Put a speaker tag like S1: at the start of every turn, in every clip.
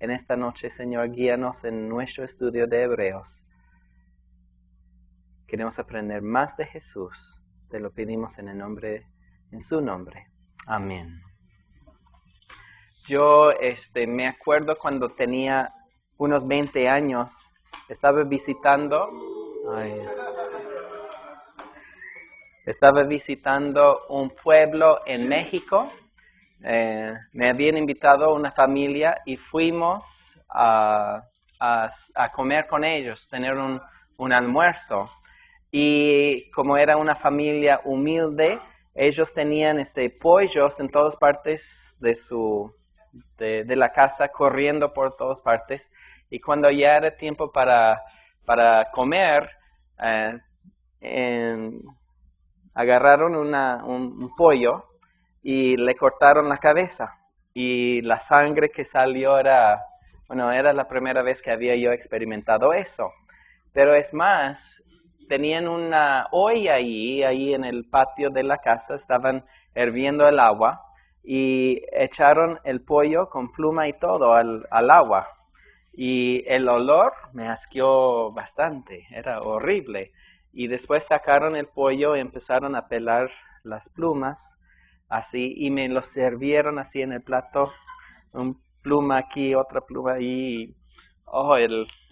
S1: en esta noche, Señor, guíanos en nuestro estudio de Hebreos. Queremos aprender más de Jesús. Te lo pedimos en su nombre. Amén. Yo me acuerdo cuando tenía unos 20 años, estaba visitando un pueblo en México. Me habían invitado una familia y fuimos a comer con ellos, tener un almuerzo. Y como era una familia humilde, ellos tenían pollos en todas partes de la casa, corriendo por todas partes. Y cuando ya era tiempo para comer, agarraron un pollo y le cortaron la cabeza. Y la sangre que salió era la primera vez que había yo experimentado eso. Pero es más, tenían una olla ahí en el patio de la casa, estaban hirviendo el agua y echaron el pollo con pluma y todo al agua. Y el olor me asqueó bastante, era horrible. Y después sacaron el pollo y empezaron a pelar las plumas, así, y me lo sirvieron así en el plato, un pluma aquí, otra pluma ahí.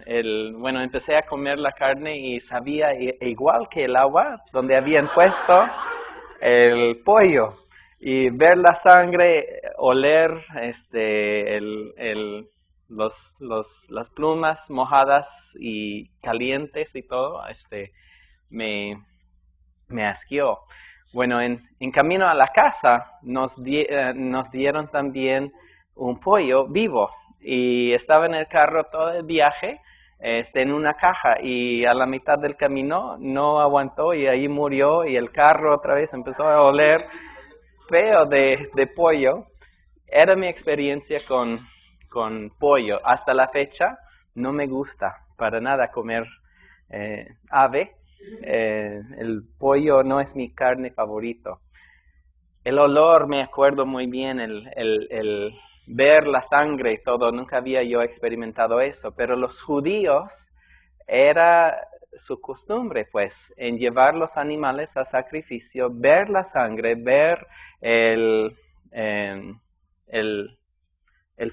S1: Empecé a comer la carne y sabía igual que el agua donde habían puesto el pollo. Y ver la sangre, oler las plumas mojadas y calientes y todo, me asqueó. Bueno, en camino a la casa nos dieron también un pollo vivo y estaba en el carro todo el viaje en una caja y a la mitad del camino no aguantó y ahí murió y el carro otra vez empezó a oler feo de pollo. Era mi experiencia con pollo. Hasta la fecha no me gusta para nada comer ave. El pollo no es mi carne favorito. El olor, me acuerdo muy bien, el ver la sangre y todo, nunca había yo experimentado eso, pero los judíos era su costumbre, pues, en llevar los animales a sacrificio, ver la sangre, ver el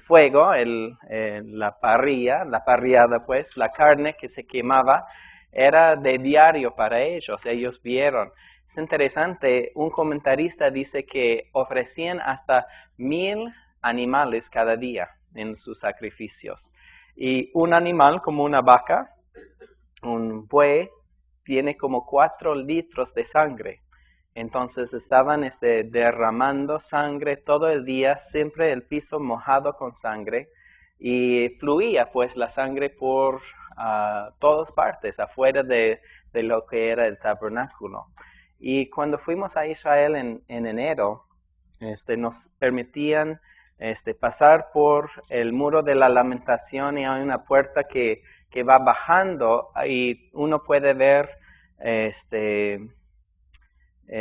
S1: fuego, la parrillada, pues, la carne que se quemaba, era de diario para ellos, ellos vieron. Es interesante, un comentarista dice que ofrecían hasta 1,000 animales cada día en sus sacrificios. Y un animal como una vaca, un buey, tiene como 4 litros de sangre. Entonces estaban derramando sangre todo el día, siempre el piso mojado con sangre, y fluía pues la sangre por todas partes, afuera de lo que era el tabernáculo. Y cuando fuimos a Israel en enero, nos permitían pasar por el muro de la lamentación y hay una puerta que va bajando y uno puede ver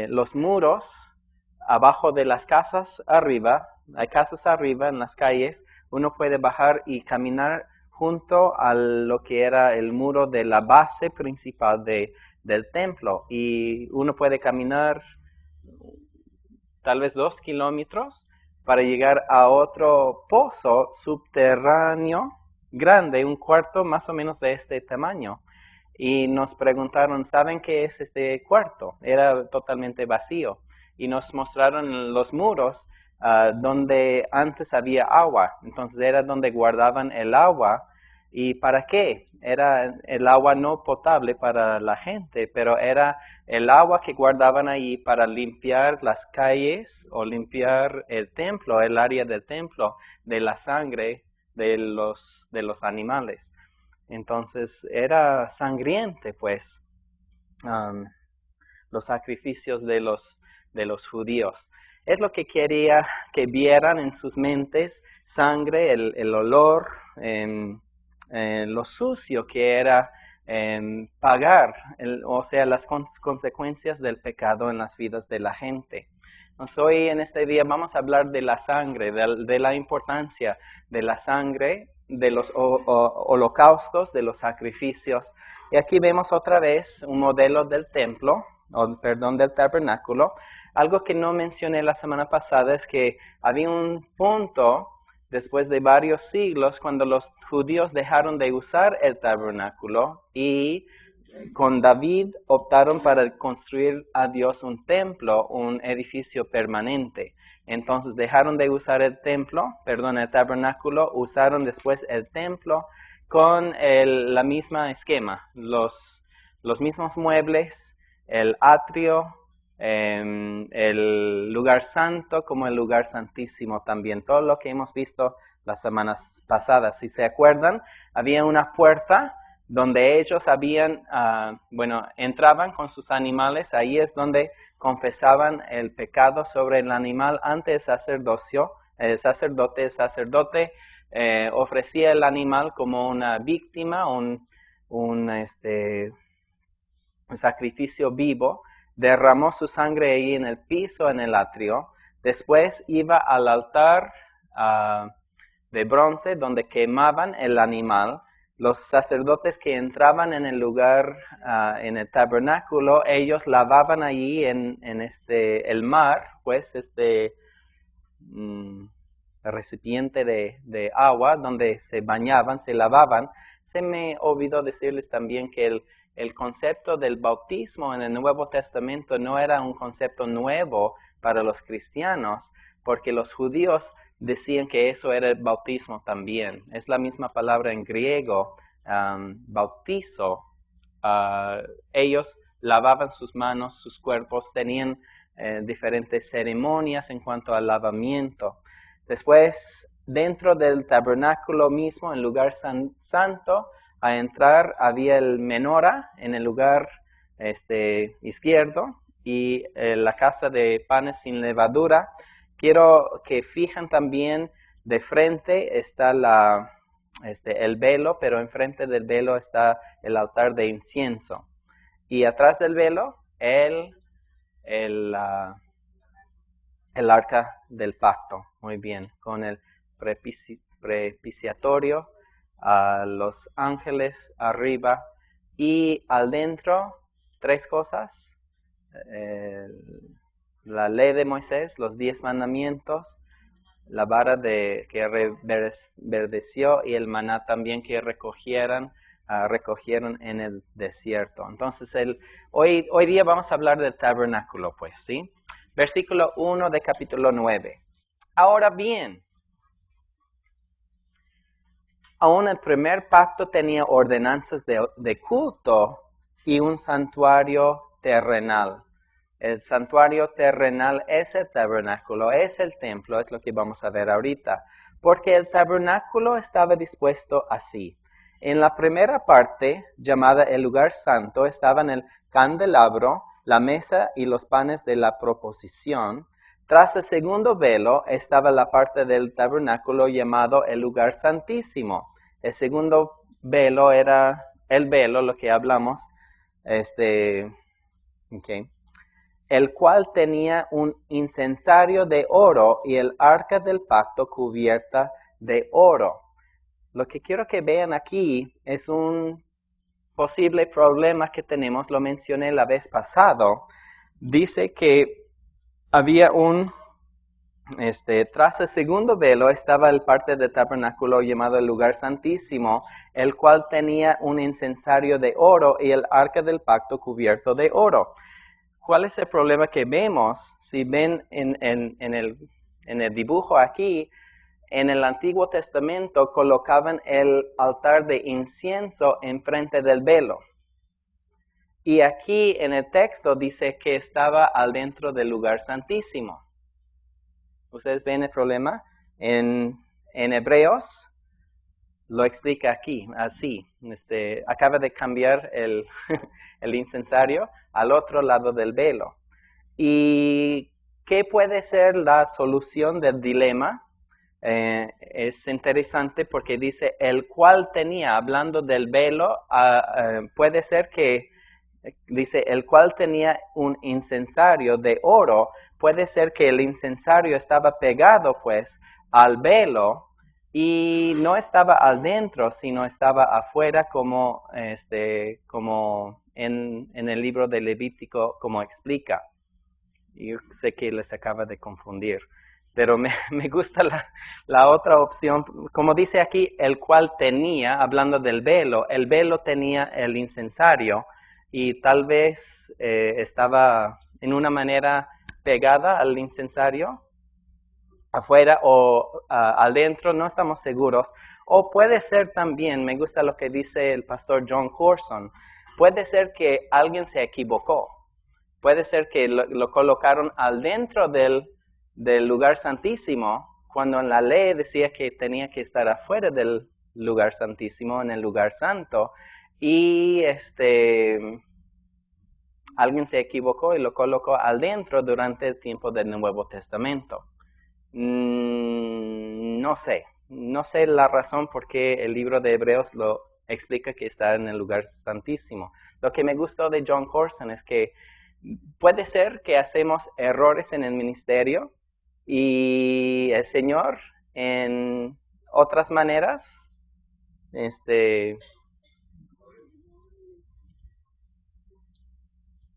S1: los muros abajo de las casas arriba, hay casas arriba en las calles, uno puede bajar y caminar junto a lo que era el muro de la base principal del templo y uno puede caminar tal vez 2 kilómetros para llegar a otro pozo subterráneo grande, un cuarto más o menos de este tamaño. Y nos preguntaron, ¿saben qué es este cuarto? Era totalmente vacío. Y nos mostraron los muros donde antes había agua. Entonces era donde guardaban el agua. ¿Y para qué? Era el agua no potable para la gente, pero era el agua que guardaban ahí para limpiar las calles o limpiar el templo, el área del templo, de la sangre de los animales. Entonces era sangriente, pues, los sacrificios de los judíos. Es lo que quería que vieran en sus mentes, sangre, el olor, lo sucio que era pagar, las consecuencias del pecado en las vidas de la gente. Entonces hoy en este día vamos a hablar de la sangre, de la importancia de la sangre de los holocaustos, de los sacrificios. Y aquí vemos otra vez un modelo del templo, del tabernáculo. Algo que no mencioné la semana pasada es que había un punto, después de varios siglos, cuando los judíos dejaron de usar el tabernáculo y con David optaron para construir a Dios un templo, un edificio permanente. Entonces dejaron de usar el tabernáculo, usaron después el templo con la misma esquema, los mismos muebles, el atrio, el lugar santo como el lugar santísimo también. Todo lo que hemos visto las semanas pasadas. Si se acuerdan, había una puerta donde ellos entraban con sus animales. Ahí es donde confesaban el pecado sobre el animal ante el sacerdocio. El sacerdote ofrecía el animal como una víctima, un sacrificio vivo, derramó su sangre ahí en el piso, en el atrio. Después iba al altar de bronce donde quemaban el animal. Los sacerdotes que entraban en el lugar, en el tabernáculo, ellos lavaban allí en el mar, pues recipiente de agua donde se bañaban, se lavaban. Se me olvidó decirles también que el concepto del bautismo en el Nuevo Testamento no era un concepto nuevo para los cristianos, porque los judíos decían que eso era el bautismo también. Es la misma palabra en griego, bautizo. Ellos lavaban sus manos, sus cuerpos, tenían diferentes ceremonias en cuanto al lavamiento. Después, dentro del tabernáculo mismo, en el lugar santo, a entrar había el menorá en el lugar izquierdo y la casa de panes sin levadura. Quiero que fijen también, de frente está el velo, pero enfrente del velo está el altar de incienso. Y atrás del velo, el arca del pacto. Muy bien, con el propiciatorio, los ángeles arriba y al dentro, 3 cosas. La ley de Moisés, los 10 mandamientos, la vara que reverdeció y el maná también que recogieron en el desierto. Entonces, hoy día vamos a hablar del tabernáculo, pues, ¿sí? Versículo 1 de capítulo 9. Ahora bien, aún el primer pacto tenía ordenanzas de culto y un santuario terrenal. El santuario terrenal es el tabernáculo, es el templo, es lo que vamos a ver ahorita. Porque el tabernáculo estaba dispuesto así. En la primera parte, llamada el lugar santo, estaban el candelabro, la mesa y los panes de la proposición. Tras el segundo velo estaba la parte del tabernáculo llamado el lugar santísimo. El segundo velo era el velo, lo que hablamos, el cual tenía un incensario de oro y el arca del pacto cubierta de oro. Lo que quiero que vean aquí es un posible problema que tenemos, lo mencioné la vez pasado. Dice que había tras el segundo velo estaba el parte del tabernáculo llamado el lugar santísimo, el cual tenía un incensario de oro y el arca del pacto cubierto de oro. ¿Cuál es el problema que vemos? Si ven en el dibujo aquí, en el Antiguo Testamento colocaban el altar de incienso enfrente del velo. Y aquí en el texto dice que estaba al dentro del lugar santísimo. ¿Ustedes ven el problema? En Hebreos lo explica aquí, así. Acaba de cambiar el incensario al otro lado del velo. ¿Y qué puede ser la solución del dilema? Es interesante porque dice, el cual tenía, hablando del velo, puede ser que, dice, el cual tenía un incensario de oro, puede ser que el incensario estaba pegado pues al velo y no estaba adentro, sino estaba afuera como en el libro de Levítico, como explica. Yo sé que les acaba de confundir, pero me gusta la otra opción. Como dice aquí, el cual tenía, hablando del velo, el velo tenía el incensario y tal vez estaba en una manera pegada al incensario, afuera o adentro, no estamos seguros. O puede ser también, me gusta lo que dice el pastor John Corson, puede ser que alguien se equivocó. Puede ser que lo colocaron adentro del lugar santísimo, cuando en la ley decía que tenía que estar afuera del lugar santísimo, en el lugar santo, y alguien se equivocó y lo colocó adentro durante el tiempo del Nuevo Testamento. No sé la razón por qué el libro de Hebreos lo explica que está en el lugar santísimo. Lo que me gustó de John Corson es que puede ser que hacemos errores en el ministerio y el Señor en otras maneras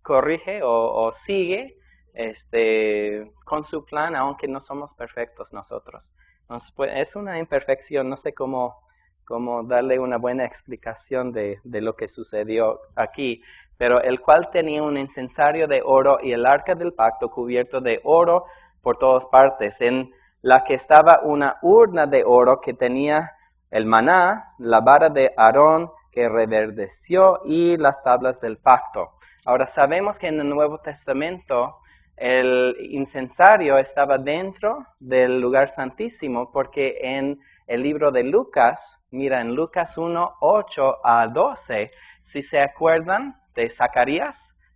S1: corrige o sigue con su plan, aunque no somos perfectos nosotros. Entonces, pues, es una imperfección, no sé cómo darle una buena explicación de lo que sucedió aquí, pero el cual tenía un incensario de oro y el arca del pacto cubierto de oro por todas partes, en la que estaba una urna de oro que tenía el maná, la vara de Aarón que reverdeció y las tablas del pacto. Ahora sabemos que en el Nuevo Testamento el incensario estaba dentro del lugar santísimo porque en el libro de Lucas, mira, en Lucas 1, 8 a 12, si se acuerdan de Zacarías,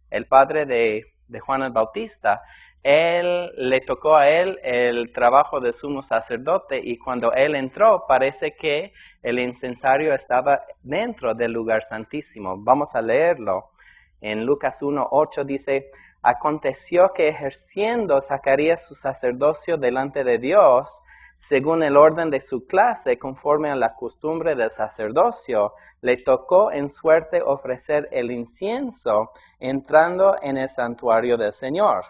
S1: el padre de Juan el Bautista, le tocó a él el trabajo de sumo sacerdote y cuando él entró parece que el incensario estaba dentro del lugar santísimo. Vamos a leerlo. En Lucas 1:8 dice, aconteció que ejerciendo Zacarías su sacerdocio delante de Dios, según el orden de su clase, conforme a la costumbre del sacerdocio, le tocó en suerte ofrecer el incienso entrando en el santuario del Señor.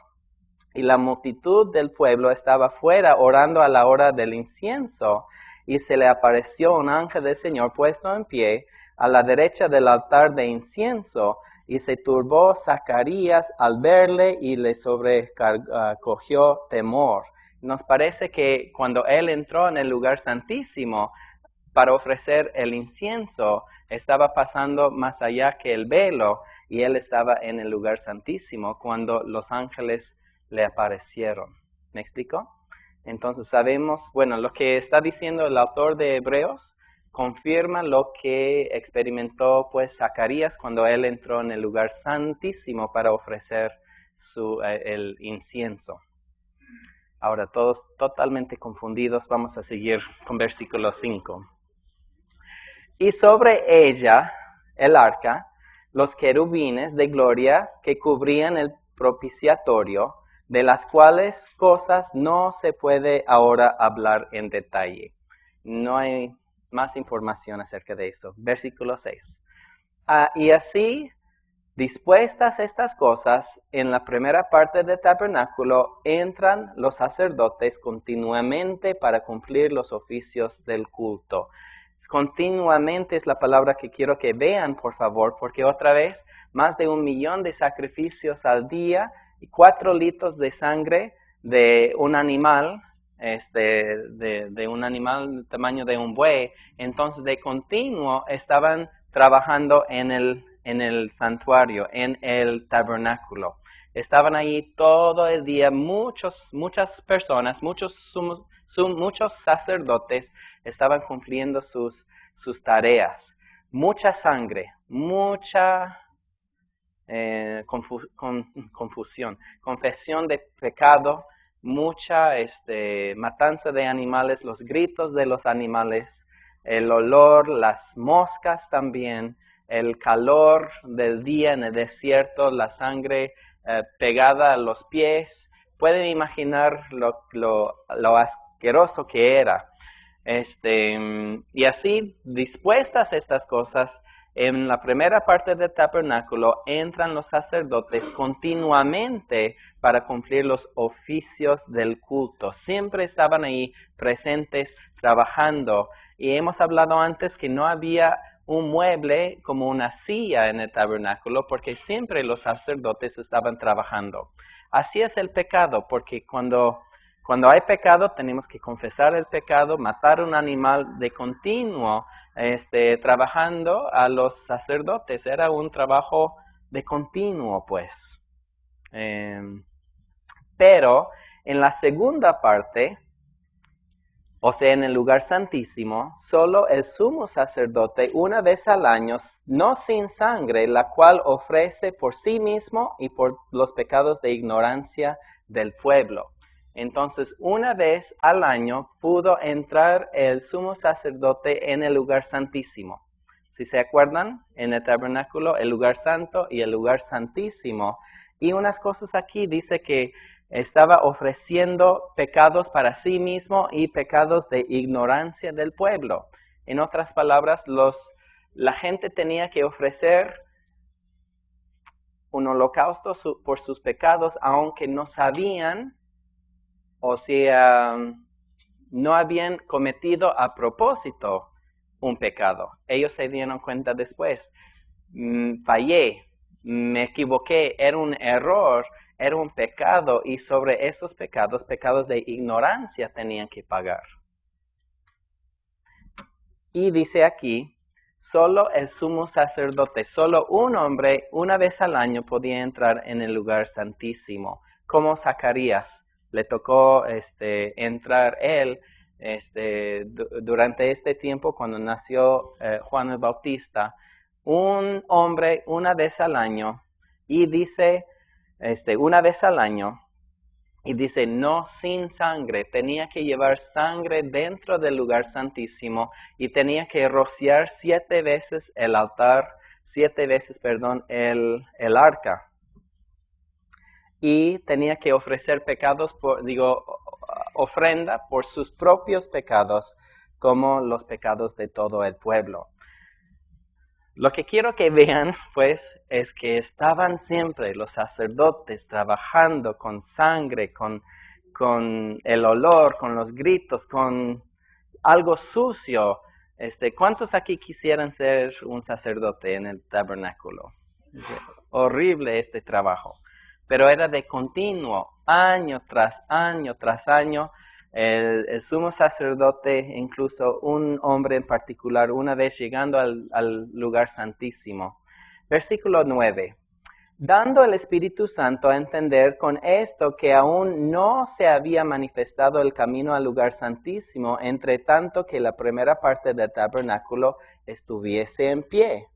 S1: Y la multitud del pueblo estaba fuera orando a la hora del incienso, y se le apareció un ángel del Señor puesto en pie a la derecha del altar de incienso, y se turbó Zacarías al verle y le sobrecogió temor. Nos parece que cuando él entró en el lugar santísimo para ofrecer el incienso, estaba pasando más allá que el velo, y él estaba en el lugar santísimo cuando los ángeles le aparecieron. ¿Me explico? Entonces sabemos, bueno, lo que está diciendo el autor de Hebreos confirma lo que experimentó pues Zacarías cuando él entró en el lugar santísimo para ofrecer el incienso. Ahora todos totalmente confundidos, vamos a seguir con versículo 5. Y sobre ella, el arca, los querubines de gloria que cubrían el propiciatorio, de las cuales cosas no se puede ahora hablar en detalle. No hay más información acerca de eso. Versículo 6. Y así, dispuestas estas cosas, en la primera parte del tabernáculo entran los sacerdotes continuamente para cumplir los oficios del culto. Continuamente es la palabra que quiero que vean, por favor, porque otra vez, más de 1 millón de sacrificios al día y 4 litros de sangre de un animal, de un animal del tamaño de un buey. Entonces, de continuo estaban trabajando en el santuario, en el tabernáculo. Estaban ahí todo el día muchas personas, muchos sacerdotes estaban cumpliendo sus tareas. Mucha sangre, mucha confusión, confesión de pecado, mucha matanza de animales, los gritos de los animales, el olor, las moscas también, el calor del día en el desierto, la sangre pegada a los pies. Pueden imaginar lo asqueroso que era. Y así, dispuestas estas cosas, en la primera parte del tabernáculo entran los sacerdotes continuamente para cumplir los oficios del culto. Siempre estaban ahí presentes, trabajando. Y hemos hablado antes que no había un mueble como una silla en el tabernáculo, porque siempre los sacerdotes estaban trabajando. Así es el pecado, porque cuando hay pecado tenemos que confesar el pecado, matar un animal de continuo, trabajando a los sacerdotes. Era un trabajo de continuo, pues. Pero en la segunda parte, o sea, en el lugar santísimo, solo el sumo sacerdote una vez al año, no sin sangre, la cual ofrece por sí mismo y por los pecados de ignorancia del pueblo. Entonces, una vez al año pudo entrar el sumo sacerdote en el lugar santísimo. Si se acuerdan, en el tabernáculo, el lugar santo y el lugar santísimo. Y unas cosas aquí dice que estaba ofreciendo pecados para sí mismo y pecados de ignorancia del pueblo. En otras palabras, la gente tenía que ofrecer un holocausto por sus pecados, aunque no sabían, o sea, no habían cometido a propósito un pecado. Ellos se dieron cuenta después. Fallé, me equivoqué, era un error, era un pecado, y sobre esos pecados, pecados de ignorancia, tenían que pagar. Y dice aquí, solo el sumo sacerdote, solo un hombre, una vez al año podía entrar en el lugar santísimo, como Zacarías. Le tocó entrar él durante este tiempo cuando nació Juan el Bautista, un hombre una vez al año, y dice, una vez al año, y dice, no sin sangre, tenía que llevar sangre dentro del lugar santísimo, y tenía que rociar 7 veces el altar, 7 veces, el arca. Y tenía que ofrecer ofrenda por sus propios pecados, como los pecados de todo el pueblo. Lo que quiero que vean, pues, es que estaban siempre los sacerdotes trabajando con sangre, con el olor, con los gritos, con algo sucio. ¿Cuántos aquí quisieran ser un sacerdote en el tabernáculo? Horrible este trabajo. Pero era de continuo, año tras año tras año. El sumo sacerdote, incluso un hombre en particular, una vez llegando al lugar santísimo. Versículo 9. Dando el Espíritu Santo a entender con esto que aún no se había manifestado el camino al lugar santísimo, entre tanto que la primera parte del tabernáculo estuviese en pie,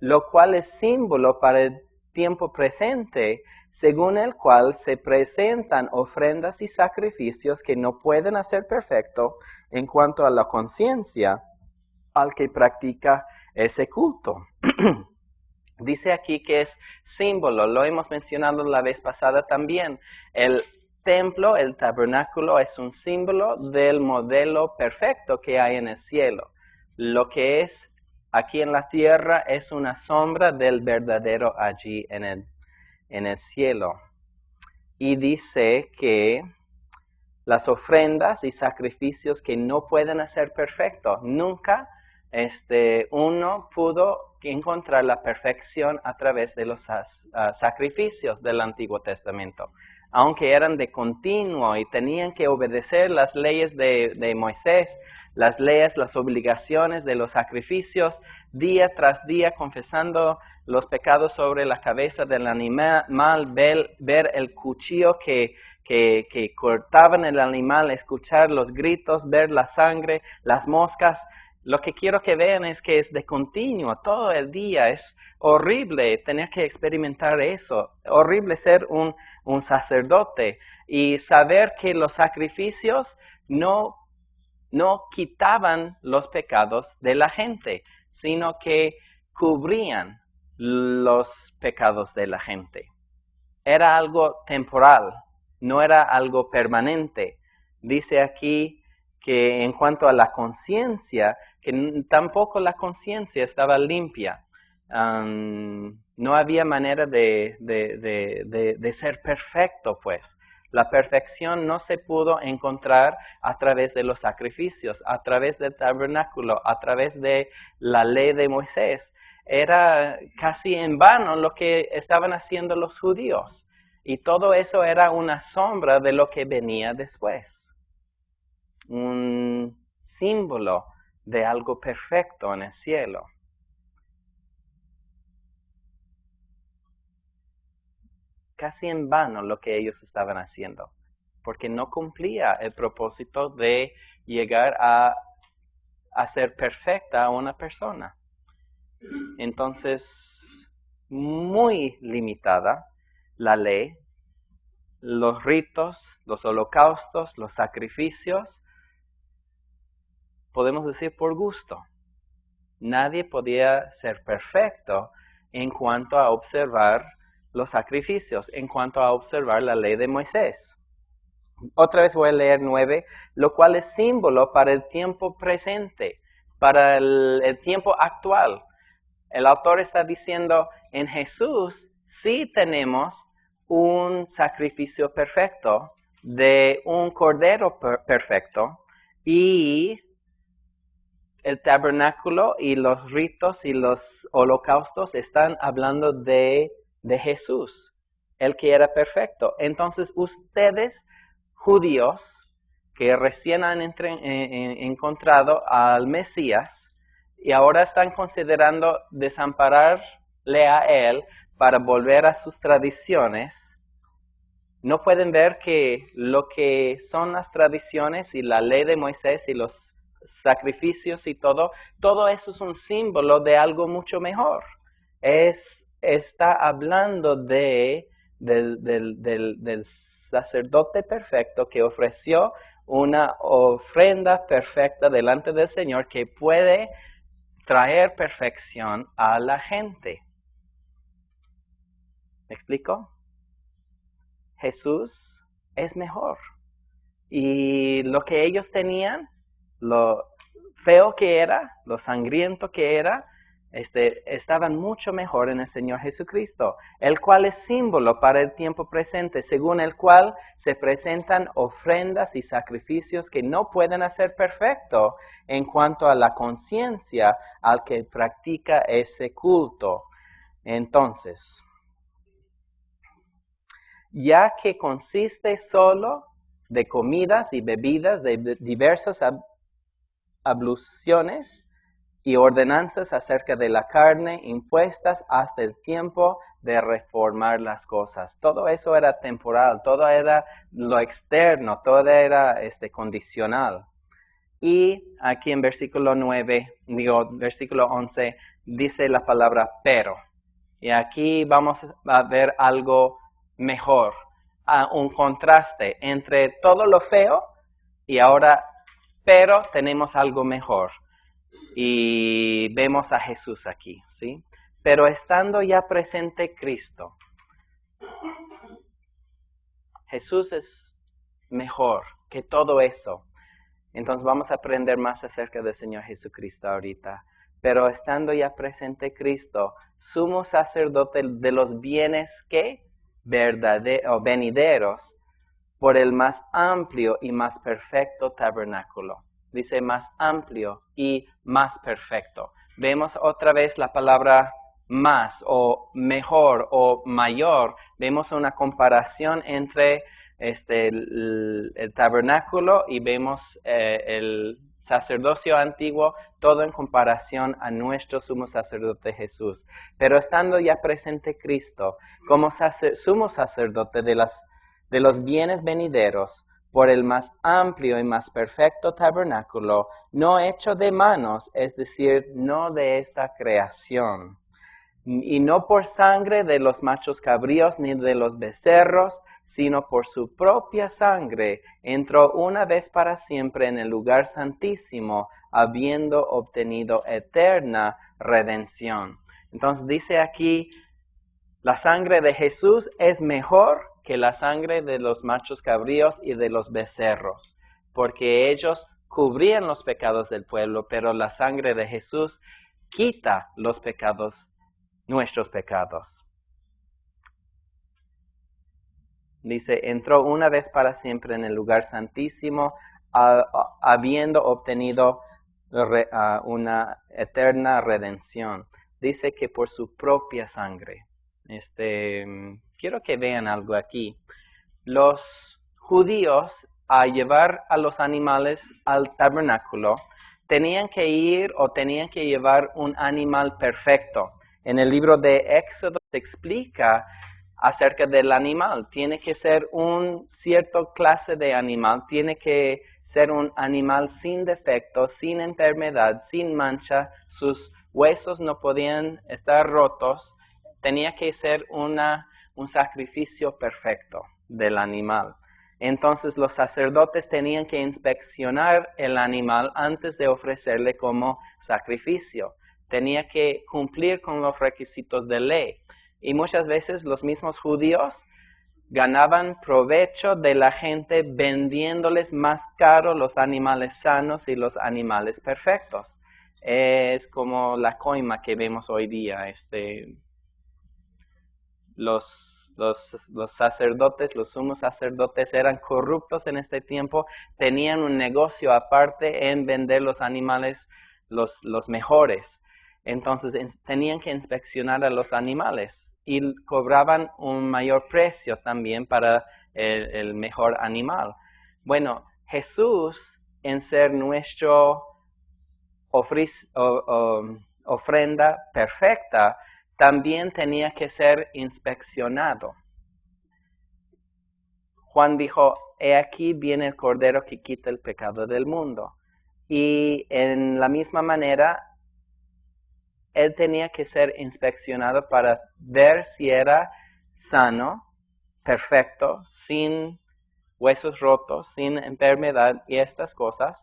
S1: lo cual es símbolo para el tiempo presente, según el cual se presentan ofrendas y sacrificios que no pueden hacer perfecto en cuanto a la conciencia al que practica ese culto. Dice aquí que es símbolo, lo hemos mencionado la vez pasada también. El templo, el tabernáculo, es un símbolo del modelo perfecto que hay en el cielo. Lo que es aquí en la tierra es una sombra del verdadero allí en el cielo. Y dice que las ofrendas y sacrificios que no pueden hacer perfecto, nunca uno pudo encontrar la perfección a través de los sacrificios del Antiguo Testamento. Aunque eran de continuo y tenían que obedecer las leyes de Moisés, las leyes, las obligaciones de los sacrificios, día tras día confesando los pecados sobre la cabeza del animal, ver el cuchillo que cortaban el animal, escuchar los gritos, ver la sangre, las moscas. Lo que quiero que vean es que es de continuo, todo el día. Es horrible tener que experimentar eso, horrible ser un sacerdote y saber que los sacrificios no quitaban los pecados de la gente, sino que cubrían los pecados de la gente. Era algo temporal, no era algo permanente. Dice aquí que en cuanto a la conciencia, que tampoco la conciencia estaba limpia. No había manera de ser perfecto, pues. La perfección no se pudo encontrar a través de los sacrificios, a través del tabernáculo, a través de la ley de Moisés. Era casi en vano lo que estaban haciendo los judíos. Y todo eso era una sombra de lo que venía después. Un símbolo de algo perfecto en el cielo. Casi en vano lo que ellos estaban haciendo, porque no cumplía el propósito de llegar a hacer perfecta a una persona. Entonces, muy limitada la ley, los ritos, los holocaustos, los sacrificios, podemos decir por gusto. Nadie podía ser perfecto en cuanto a observar los sacrificios, en cuanto a observar la ley de Moisés. Otra vez voy a leer 9, lo cual es símbolo para el tiempo presente, para el tiempo actual. El autor está diciendo, en Jesús sí tenemos un sacrificio perfecto, de un cordero perfecto, y el tabernáculo y los ritos y los holocaustos están hablando de Jesús, el que era perfecto. Entonces ustedes, judíos, que recién han encontrado al Mesías y ahora están considerando desampararle a él para volver a sus tradiciones, no pueden ver que lo que son las tradiciones y la ley de Moisés y los sacrificios y todo eso es un símbolo de algo mucho mejor. Está hablando del sacerdote perfecto que ofreció una ofrenda perfecta delante del Señor que puede traer perfección a la gente. ¿Me explico? Jesús es mejor. Y lo que ellos tenían, lo feo que era, lo sangriento que era, estaban mucho mejor en el Señor Jesucristo, el cual es símbolo para el tiempo presente, según el cual se presentan ofrendas y sacrificios que no pueden hacer perfecto en cuanto a la conciencia al que practica ese culto. Entonces, ya que consiste solo de comidas y bebidas de diversas abluciones y ordenanzas acerca de la carne impuestas hasta el tiempo de reformar las cosas. Todo eso era temporal, todo era lo externo, todo era condicional. Y aquí en versículo 11, dice la palabra pero. Y aquí vamos a ver algo mejor, un contraste entre todo lo feo y ahora, pero tenemos algo mejor. Y vemos a Jesús aquí, ¿sí? Pero estando ya presente Cristo, Jesús es mejor que todo eso. Entonces vamos a aprender más acerca del Señor Jesucristo ahorita. Pero estando ya presente Cristo, sumo sacerdote de los bienes que venideros, por el más amplio y más perfecto tabernáculo. Dice más amplio y más perfecto. Vemos otra vez la palabra más o mejor o mayor. Vemos una comparación entre el tabernáculo y vemos el sacerdocio antiguo, todo en comparación a nuestro sumo sacerdote Jesús. Pero estando ya presente Cristo como sumo sacerdote de los bienes venideros, por el más amplio y más perfecto tabernáculo, no hecho de manos, es decir, no de esta creación, y no por sangre de los machos cabríos ni de los becerros, sino por su propia sangre, entró una vez para siempre en el lugar santísimo, habiendo obtenido eterna redención. Entonces dice aquí, la sangre de Jesús es mejor que la sangre de los machos cabríos y de los becerros, porque ellos cubrían los pecados del pueblo, pero la sangre de Jesús quita los pecados, nuestros pecados. Dice, entró una vez para siempre en el lugar santísimo, habiendo obtenido una eterna redención. Dice que por su propia sangre. Quiero que vean algo aquí. Los judíos, al llevar a los animales al tabernáculo, tenían que ir o tenían que llevar un animal perfecto. En el libro de Éxodo se explica acerca del animal. Tiene que ser un cierto clase de animal, tiene que ser un animal sin defecto, sin enfermedad, sin mancha, sus huesos no podían estar rotos, tenía que ser un sacrificio perfecto del animal. Entonces los sacerdotes tenían que inspeccionar el animal antes de ofrecerle como sacrificio. Tenía que cumplir con los requisitos de ley. Y muchas veces los mismos judíos ganaban provecho de la gente vendiéndoles más caro los animales sanos y los animales perfectos. Es como la coima que vemos hoy día. Los sacerdotes, los sumos sacerdotes eran corruptos en este tiempo, tenían un negocio aparte en vender los animales, los mejores. Entonces tenían que inspeccionar a los animales y cobraban un mayor precio también para el mejor animal. Bueno, Jesús, en ser nuestro ofrenda perfecta, también tenía que ser inspeccionado. Juan dijo, he aquí viene el Cordero que quita el pecado del mundo. Y en la misma manera, él tenía que ser inspeccionado para ver si era sano, perfecto, sin huesos rotos, sin enfermedad y estas cosas.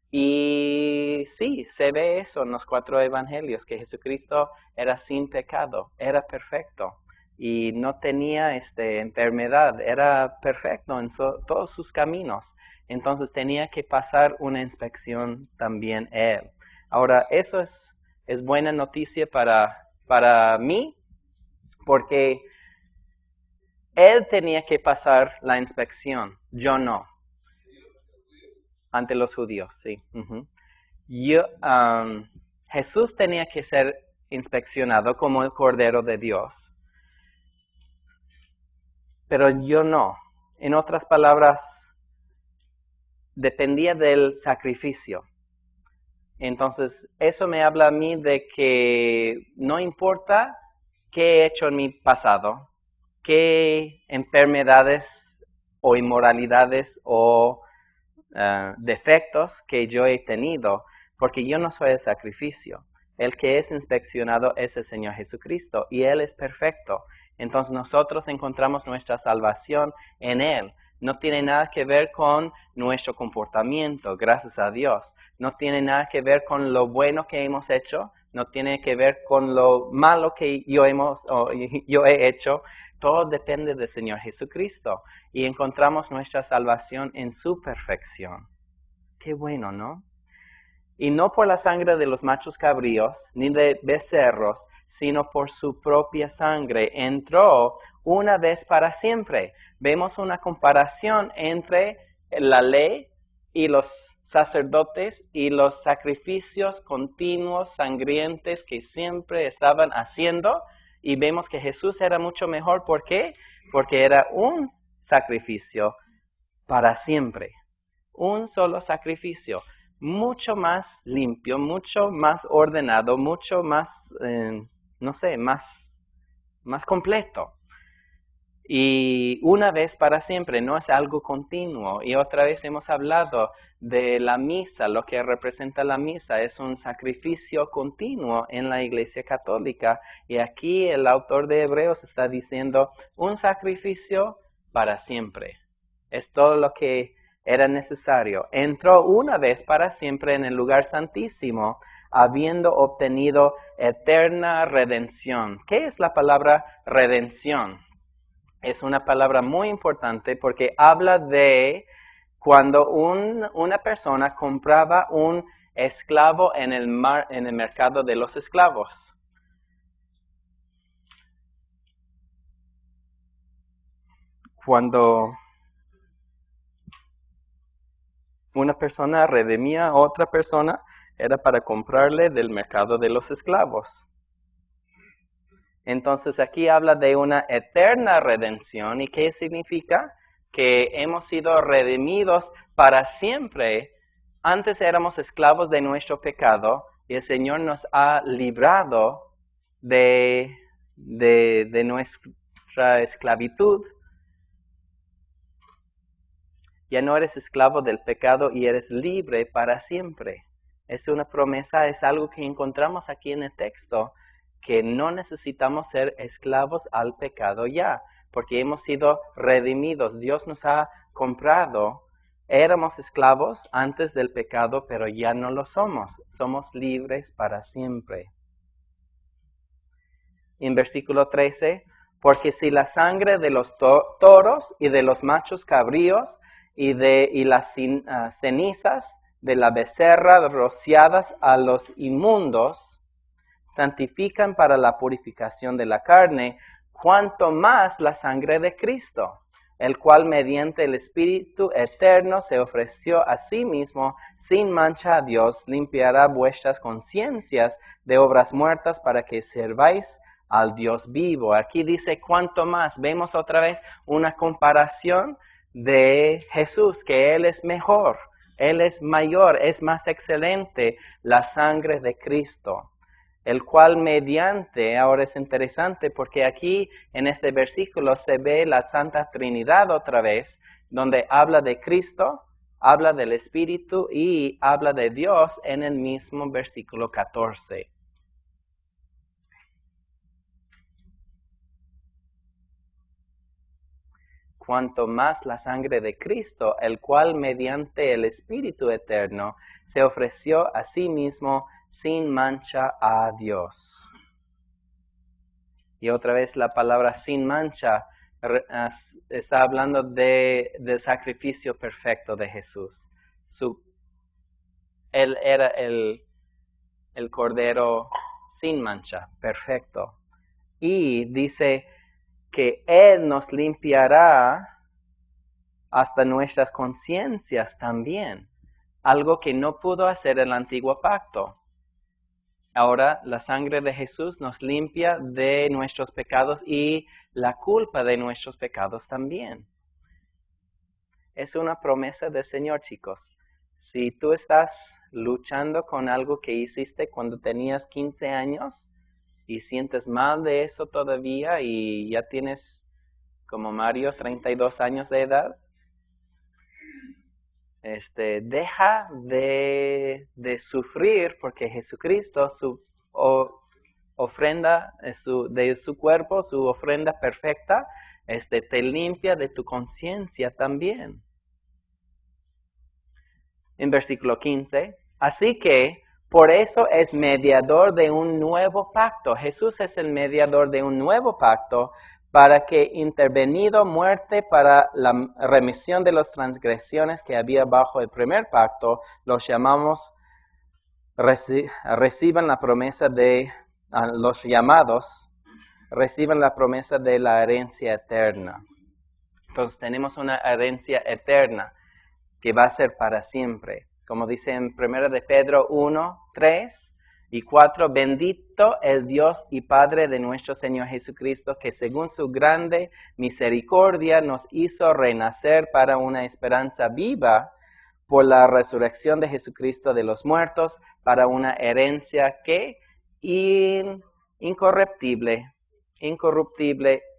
S1: Y sí, se ve eso en los 4 evangelios, que Jesucristo era sin pecado, era perfecto y no tenía enfermedad, era perfecto en todos sus caminos. Entonces tenía que pasar una inspección también él. Ahora, eso es buena noticia para mí, porque él tenía que pasar la inspección, yo no. Ante los judíos, sí. Jesús tenía que ser inspeccionado como el Cordero de Dios, pero yo no. En otras palabras, dependía del sacrificio. Entonces, eso me habla a mí de que no importa qué he hecho en mi pasado, qué enfermedades o inmoralidades o defectos que yo he tenido, porque yo no soy el sacrificio. El que es inspeccionado es el Señor Jesucristo y Él es perfecto. Entonces nosotros encontramos nuestra salvación en Él. No tiene nada que ver con nuestro comportamiento, gracias a Dios. No tiene nada que ver con lo bueno que hemos hecho, no tiene que ver con lo malo que yo he hecho. Todo depende del Señor Jesucristo y encontramos nuestra salvación en su perfección. Qué bueno, ¿no? Y no por la sangre de los machos cabríos, ni de becerros, sino por su propia sangre. Entró una vez para siempre. Vemos una comparación entre la ley y los sacerdotes y los sacrificios continuos, sangrientos que siempre estaban haciendo. Y vemos que Jesús era mucho mejor. ¿Por qué? Porque era un sacrificio para siempre. Un solo sacrificio. Mucho más limpio, mucho más ordenado, mucho más, más completo. Y una vez para siempre, no es algo continuo. Y otra vez hemos hablado de la misa, lo que representa la misa es un sacrificio continuo en la Iglesia Católica. Y aquí el autor de Hebreos está diciendo un sacrificio para siempre. Es todo lo que era necesario. Entró una vez para siempre en el lugar santísimo, habiendo obtenido eterna redención. ¿Qué es la palabra redención? Es una palabra muy importante porque habla de cuando una persona compraba un esclavo en el mercado de los esclavos. Cuando una persona redimía a otra persona, era para comprarle del mercado de los esclavos. Entonces aquí habla de una eterna redención. ¿Y qué significa? Que hemos sido redimidos para siempre. Antes éramos esclavos de nuestro pecado y el Señor nos ha librado de nuestra esclavitud. Ya no eres esclavo del pecado y eres libre para siempre. Es una promesa, es algo que encontramos aquí en el texto, que no necesitamos ser esclavos al pecado ya, porque hemos sido redimidos. Dios nos ha comprado. Éramos esclavos antes del pecado, pero ya no lo somos. Somos libres para siempre. En versículo 13, porque si la sangre de los toros y de los machos cabríos y las cenizas de la becerra rociadas a los inmundos santifican para la purificación de la carne, cuanto más la sangre de Cristo, el cual mediante el Espíritu eterno se ofreció a sí mismo sin mancha a Dios, limpiará vuestras conciencias de obras muertas para que serváis al Dios vivo. Aquí dice cuanto más. Vemos otra vez una comparación de Jesús, que Él es mejor, Él es mayor, es más excelente, la sangre de Cristo, el cual mediante, ahora es interesante porque aquí en este versículo se ve la Santa Trinidad otra vez, donde habla de Cristo, habla del Espíritu y habla de Dios en el mismo versículo 14. Cuanto más la sangre de Cristo, el cual mediante el Espíritu eterno se ofreció a sí mismo sin mancha a Dios. Y otra vez la palabra sin mancha está hablando del sacrificio perfecto de Jesús. Él era el Cordero sin mancha, perfecto. Y dice que Él nos limpiará hasta nuestras conciencias también, algo que no pudo hacer el antiguo pacto. Ahora la sangre de Jesús nos limpia de nuestros pecados y la culpa de nuestros pecados también. Es una promesa del Señor, chicos. Si tú estás luchando con algo que hiciste cuando tenías 15 años y sientes mal de eso todavía y ya tienes, como Mario, 32 años de edad, deja de sufrir, porque Jesucristo, su ofrenda de su cuerpo, su ofrenda perfecta, te limpia de tu conciencia también. En versículo 15, así que por eso es mediador de un nuevo pacto. Jesús es el mediador de un nuevo pacto, para que intervenido muerte para la remisión de las transgresiones que había bajo el primer pacto, los llamamos, reciban la promesa de, los llamados, reciban la promesa de la herencia eterna. Entonces tenemos una herencia eterna que va a ser para siempre. Como dice en 1 de Pedro 1, 3 y 4, bendito el Dios y Padre de nuestro Señor Jesucristo, que según su grande misericordia nos hizo renacer para una esperanza viva por la resurrección de Jesucristo de los muertos, para una herencia que incorruptible,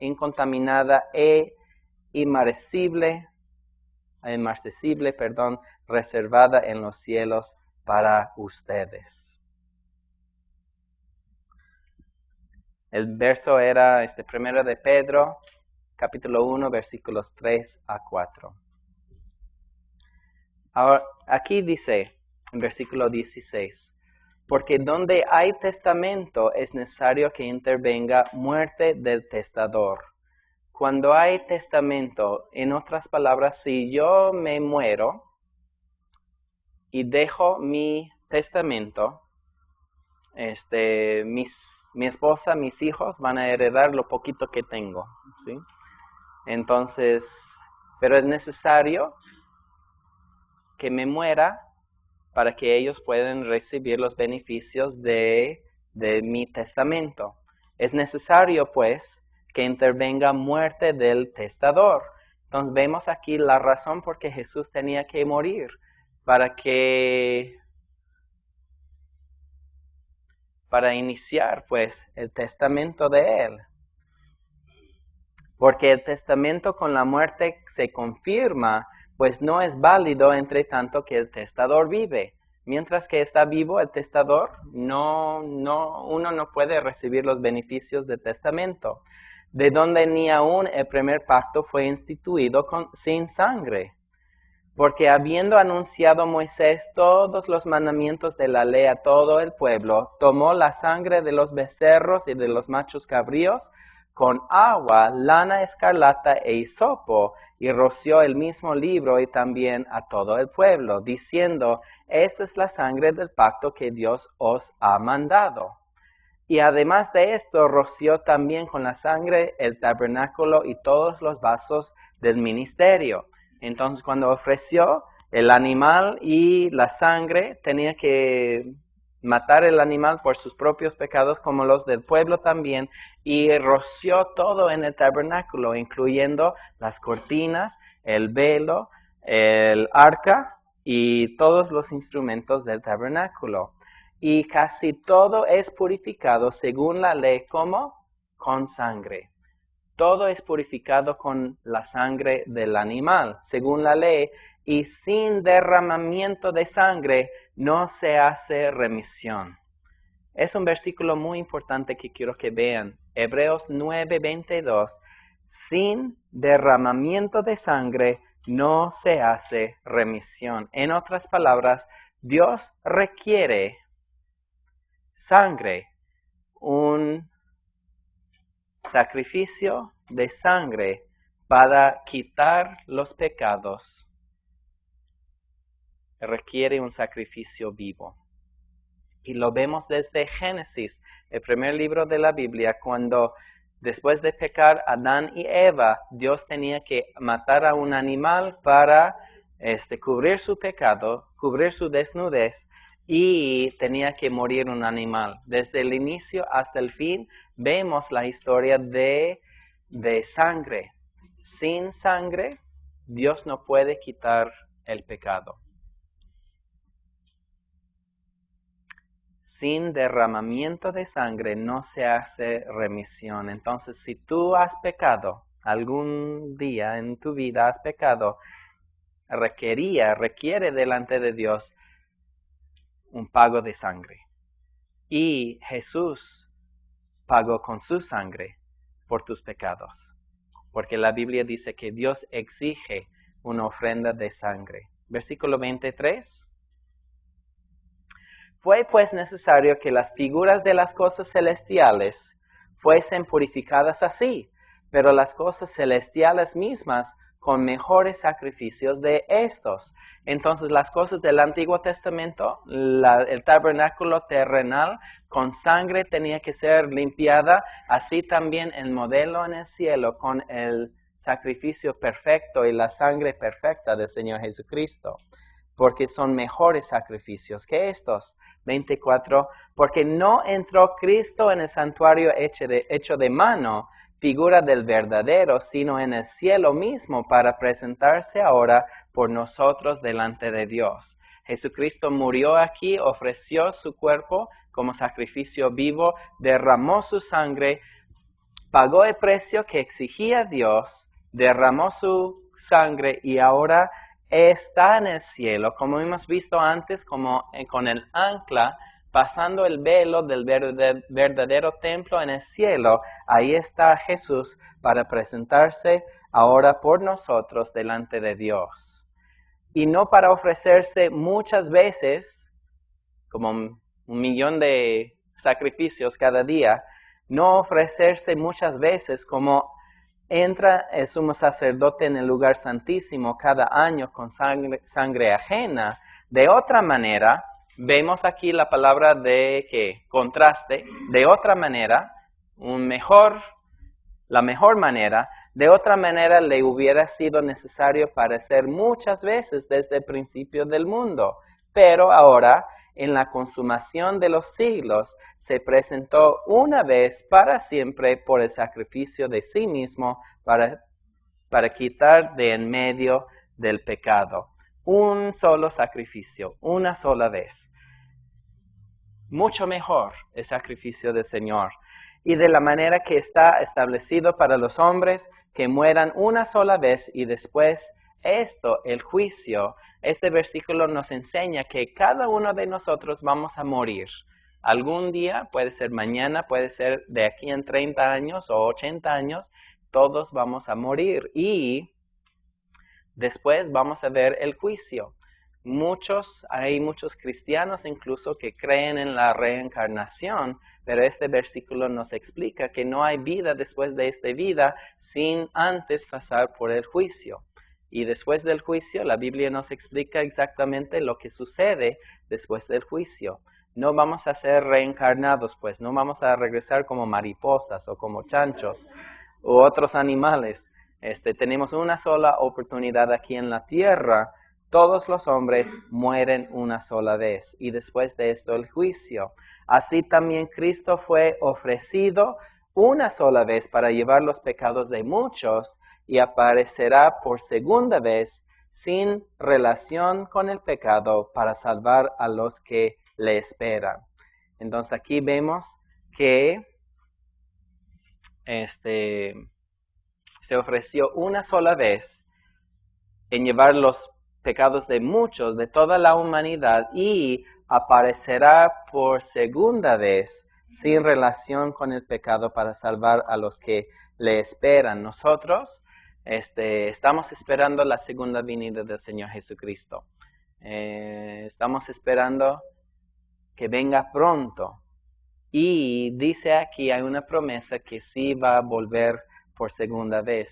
S1: incontaminada e inmarcesible, reservada en los cielos para ustedes. El verso era 1 de Pedro, capítulo 1, versículos 3 a 4. Ahora, aquí dice, en versículo 16, porque donde hay testamento es necesario que intervenga muerte del testador. cuando hay testamento, en otras palabras, si yo me muero y dejo mi testamento, mi esposa, mis hijos van a heredar lo poquito que tengo, ¿sí? Entonces, pero es necesario que me muera para que ellos puedan recibir los beneficios de mi testamento. Es necesario, pues, que intervenga muerte del testador. Entonces vemos aquí la razón por qué Jesús tenía que morir, para iniciar, pues, el testamento de él. Porque el testamento con la muerte se confirma, pues no es válido entre tanto que el testador vive. Mientras que está vivo el testador, uno no puede recibir los beneficios del testamento, de donde ni aún el primer pacto fue instituido sin sangre. Porque habiendo anunciado Moisés todos los mandamientos de la ley a todo el pueblo, tomó la sangre de los becerros y de los machos cabríos con agua, lana escarlata e hisopo, y roció el mismo libro y también a todo el pueblo, diciendo, esta es la sangre del pacto que Dios os ha mandado. Y además de esto, roció también con la sangre el tabernáculo y todos los vasos del ministerio. Entonces, cuando ofreció el animal y la sangre, tenía que matar el animal por sus propios pecados, como los del pueblo también, y roció todo en el tabernáculo, incluyendo las cortinas, el velo, el arca y todos los instrumentos del tabernáculo. Y casi todo es purificado según la ley, ¿cómo? Con sangre. Todo es purificado con la sangre del animal, según la ley, y sin derramamiento de sangre no se hace remisión. Es un versículo muy importante que quiero que vean. Hebreos 9:22. Sin derramamiento de sangre no se hace remisión. En otras palabras, Dios requiere sangre, un sacrificio de sangre para quitar los pecados. Requiere un sacrificio vivo. Y lo vemos desde Génesis, el primer libro de la Biblia, cuando después de pecar Adán y Eva, Dios tenía que matar a un animal para cubrir su pecado, cubrir su desnudez, y tenía que morir un animal. Desde el inicio hasta el fin vemos la historia de sangre. Sin sangre, Dios no puede quitar el pecado. Sin derramamiento de sangre no se hace remisión. Entonces, si tú has pecado, algún día en tu vida has pecado, requiere delante de Dios un pago de sangre. Y Jesús pagó con su sangre por tus pecados. Porque la Biblia dice que Dios exige una ofrenda de sangre. Versículo 23. Fue pues necesario que las figuras de las cosas celestiales fuesen purificadas así, pero las cosas celestiales mismas con mejores sacrificios de estos. Entonces las cosas del Antiguo Testamento, el tabernáculo terrenal con sangre tenía que ser limpiada, así también el modelo en el cielo con el sacrificio perfecto y la sangre perfecta del Señor Jesucristo, porque son mejores sacrificios que estos. 24, porque no entró Cristo en el santuario hecho de mano, figura del verdadero, sino en el cielo mismo para presentarse ahora por nosotros delante de Dios. Jesucristo murió aquí, ofreció su cuerpo como sacrificio vivo, derramó su sangre, pagó el precio que exigía Dios, derramó su sangre y ahora está en el cielo, como hemos visto antes, como con el ancla, pasando el velo del verdadero templo en el cielo. Ahí está Jesús para presentarse ahora por nosotros delante de Dios. Y no para ofrecerse muchas veces, como 1,000,000 de sacrificios cada día, no ofrecerse muchas veces como entra el sumo sacerdote en el lugar santísimo cada año con sangre ajena. De otra manera, vemos aquí la palabra de ¿qué? Contraste. De otra manera, la mejor manera, de otra manera le hubiera sido necesario padecer muchas veces desde el principio del mundo. Pero ahora, en la consumación de los siglos, se presentó una vez para siempre por el sacrificio de sí mismo para quitar de en medio del pecado. Un solo sacrificio, una sola vez. Mucho mejor el sacrificio del Señor. Y de la manera que está establecido para los hombres, que mueran una sola vez y después el juicio. Este versículo nos enseña que cada uno de nosotros vamos a morir. Algún día, puede ser mañana, puede ser de aquí en 30 años o 80 años, todos vamos a morir y después vamos a ver el juicio. Hay muchos cristianos incluso que creen en la reencarnación, pero este versículo nos explica que no hay vida después de esta vida sin antes pasar por el juicio. Y después del juicio, la Biblia nos explica exactamente lo que sucede después del juicio. No vamos a ser reencarnados, pues, no vamos a regresar como mariposas o como chanchos u otros animales. Tenemos una sola oportunidad aquí en la tierra. Todos los hombres mueren una sola vez y después de esto el juicio. Así también Cristo fue ofrecido una sola vez para llevar los pecados de muchos y aparecerá por segunda vez sin relación con el pecado para salvar a los que le esperan. Entonces aquí vemos que se ofreció una sola vez en llevar los pecados de muchos, de toda la humanidad, y aparecerá por segunda vez sin relación con el pecado para salvar a los que le esperan. Nosotros estamos esperando la segunda venida del Señor Jesucristo. Estamos esperando que venga pronto. Y dice aquí, hay una promesa que sí va a volver por segunda vez.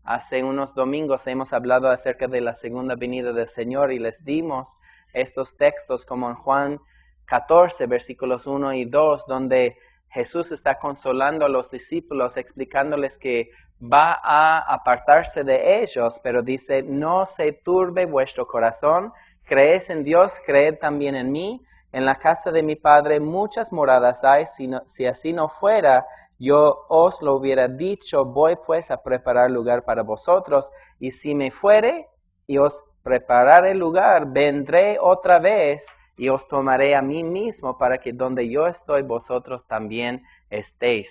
S1: Hace unos domingos hemos hablado acerca de la segunda venida del Señor y les dimos estos textos como en Juan 14, versículos 1 y 2, donde Jesús está consolando a los discípulos, explicándoles que va a apartarse de ellos, pero dice, no se turbe vuestro corazón, creed en Dios, creed también en mí. En la casa de mi Padre muchas moradas hay, si así no fuera, yo os lo hubiera dicho, voy pues a preparar lugar para vosotros, y si me fuere y os prepararé lugar, vendré otra vez y os tomaré a mí mismo para que donde yo estoy, vosotros también estéis.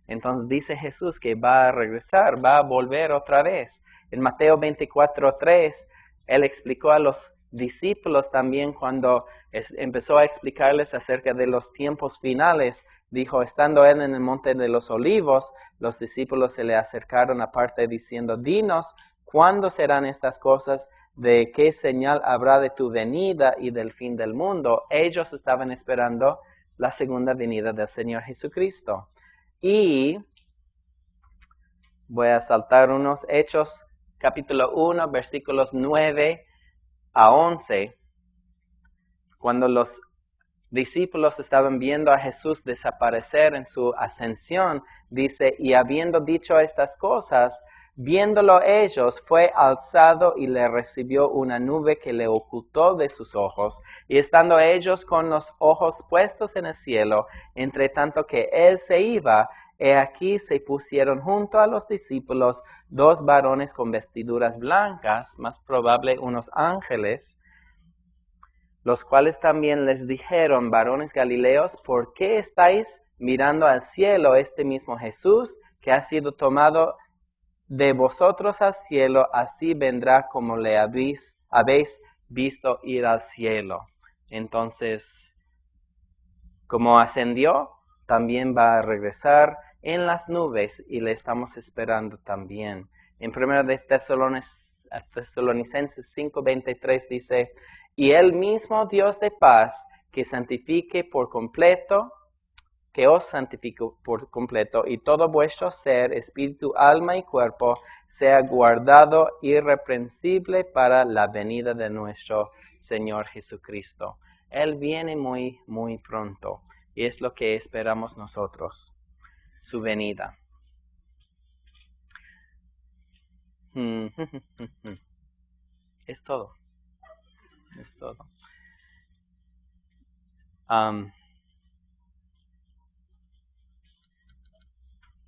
S1: Entonces dice Jesús que va a regresar, va a volver otra vez. En Mateo 24:3, Él explicó a los discípulos también cuando empezó a explicarles acerca de los tiempos finales. Dijo, estando Él en el monte de los olivos, los discípulos se le acercaron aparte diciendo, dinos, ¿cuándo serán estas cosas? ¿De qué señal habrá de tu venida y del fin del mundo? Ellos estaban esperando la segunda venida del Señor Jesucristo. Y voy a saltar unos Hechos, capítulo 1, versículos 9 a 11. Cuando los discípulos estaban viendo a Jesús desaparecer en su ascensión, dice, y habiendo dicho estas cosas, viéndolo ellos, fue alzado y le recibió una nube que le ocultó de sus ojos. Y estando ellos con los ojos puestos en el cielo, entre tanto que él se iba, he aquí se pusieron junto a los discípulos 2 varones con vestiduras blancas, más probable unos ángeles, los cuales también les dijeron, varones galileos, ¿por qué estáis mirando al cielo? Este mismo Jesús, que ha sido tomado de vosotros al cielo, así vendrá como le habéis visto ir al cielo. Entonces, como ascendió, también va a regresar en las nubes y le estamos esperando también. En 1 de Tesalonicenses 5:23 dice, y el mismo Dios de paz, que santifique por completo que os santifique por completo, y todo vuestro ser, espíritu, alma y cuerpo, sea guardado irreprensible para la venida de nuestro Señor Jesucristo. Él viene muy, muy pronto, y es lo que esperamos nosotros, su venida. Es todo. Es todo.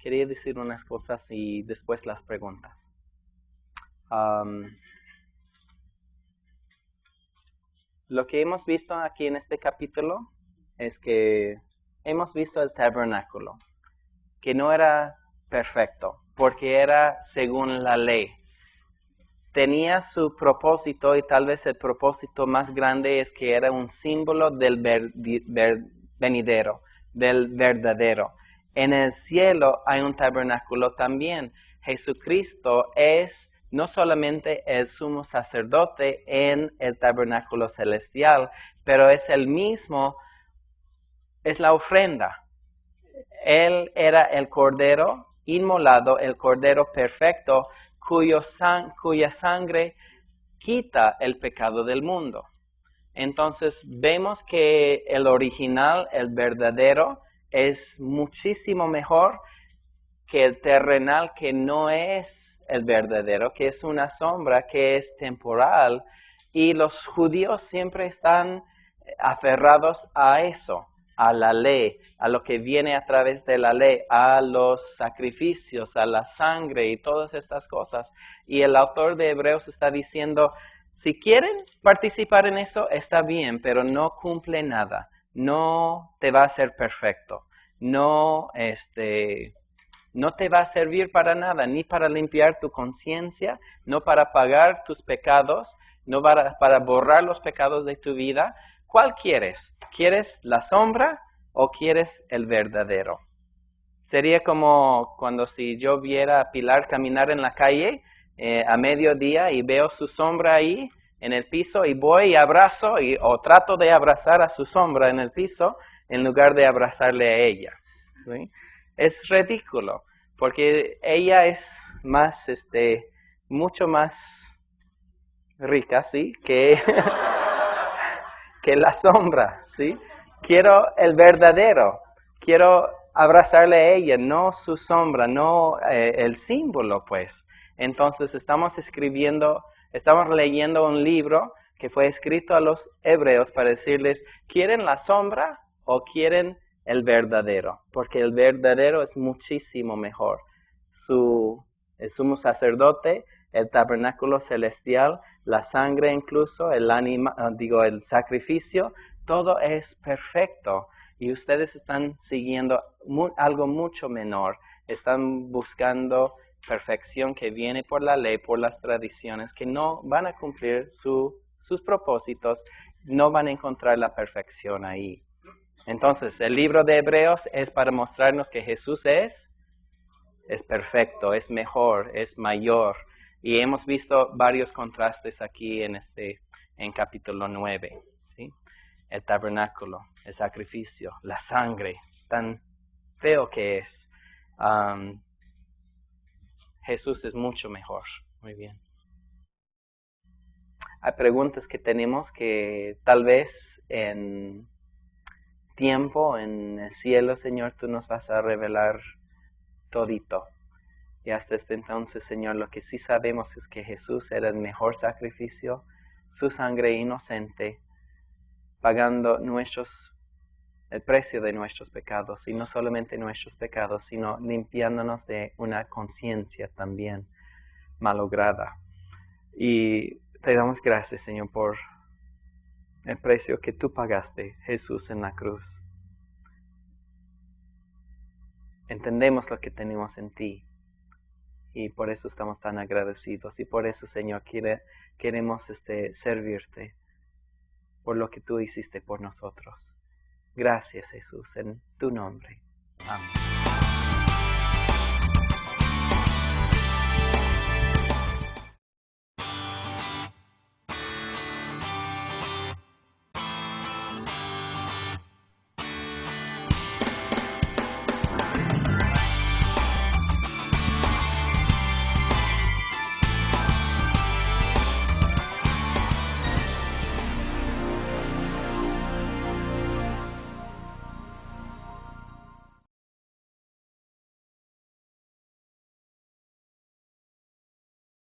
S1: Quería decir unas cosas y después las preguntas. Lo que hemos visto aquí en este capítulo es que hemos visto el tabernáculo, que no era perfecto, porque era según la ley. Tenía su propósito, y tal vez el propósito más grande es que era un símbolo del venidero, del verdadero. En el cielo hay un tabernáculo también. Jesucristo es no solamente el sumo sacerdote en el tabernáculo celestial, pero es el mismo, es la ofrenda. Él era el cordero inmolado, el cordero perfecto, cuya sangre quita el pecado del mundo. Entonces vemos que el original, el verdadero, es muchísimo mejor que el terrenal, que no es el verdadero, que es una sombra, que es temporal, y los judíos siempre están aferrados a eso, a la ley, a lo que viene a través de la ley, a los sacrificios, a la sangre y todas estas cosas. Y el autor de Hebreos está diciendo, si quieren participar en eso, está bien, pero no cumple nada, no te va a ser perfecto, no te va a servir para nada, ni para limpiar tu conciencia, no para pagar tus pecados, no para borrar los pecados de tu vida. ¿Cuál quieres? ¿Quieres la sombra o quieres el verdadero? Sería como cuando si yo viera a Pilar caminar en la calle a mediodía y veo su sombra ahí en el piso y voy y abrazo o trato de abrazar a su sombra en el piso en lugar de abrazarle a ella. ¿Sí? Es ridículo, porque ella es más, mucho más rica, ¿sí? Que, que la sombra, ¿sí? Quiero el verdadero, quiero abrazarle a ella, no su sombra, no el símbolo, pues. Entonces estamos leyendo un libro que fue escrito a los hebreos para decirles, ¿quieren la sombra o quieren el verdadero? Porque el verdadero es muchísimo mejor. El sumo sacerdote, el tabernáculo celestial, la sangre incluso, el sacrificio, todo es perfecto. Y ustedes están siguiendo algo mucho menor. Están buscando perfección que viene por la ley, por las tradiciones, que no van a cumplir sus propósitos, no van a encontrar la perfección ahí. Entonces, el libro de Hebreos es para mostrarnos que Jesús es perfecto, es mejor, es mayor. Y hemos visto varios contrastes aquí en capítulo 9. ¿Sí? El tabernáculo, el sacrificio, la sangre, tan feo que es. Jesús es mucho mejor. Muy bien. Hay preguntas que tenemos que tal vez en tiempo, en el cielo, Señor, tú nos vas a revelar todito. Y hasta este entonces, Señor, lo que sí sabemos es que Jesús era el mejor sacrificio, su sangre inocente, pagando el precio de nuestros pecados, y no solamente nuestros pecados, sino limpiándonos de una conciencia también malograda. Y te damos gracias, Señor, por el precio que tú pagaste, Jesús, en la cruz. Entendemos lo que tenemos en ti, y por eso estamos tan agradecidos, y por eso, Señor, queremos servirte por lo que tú hiciste por nosotros. Gracias, Jesús, en tu nombre. Amén.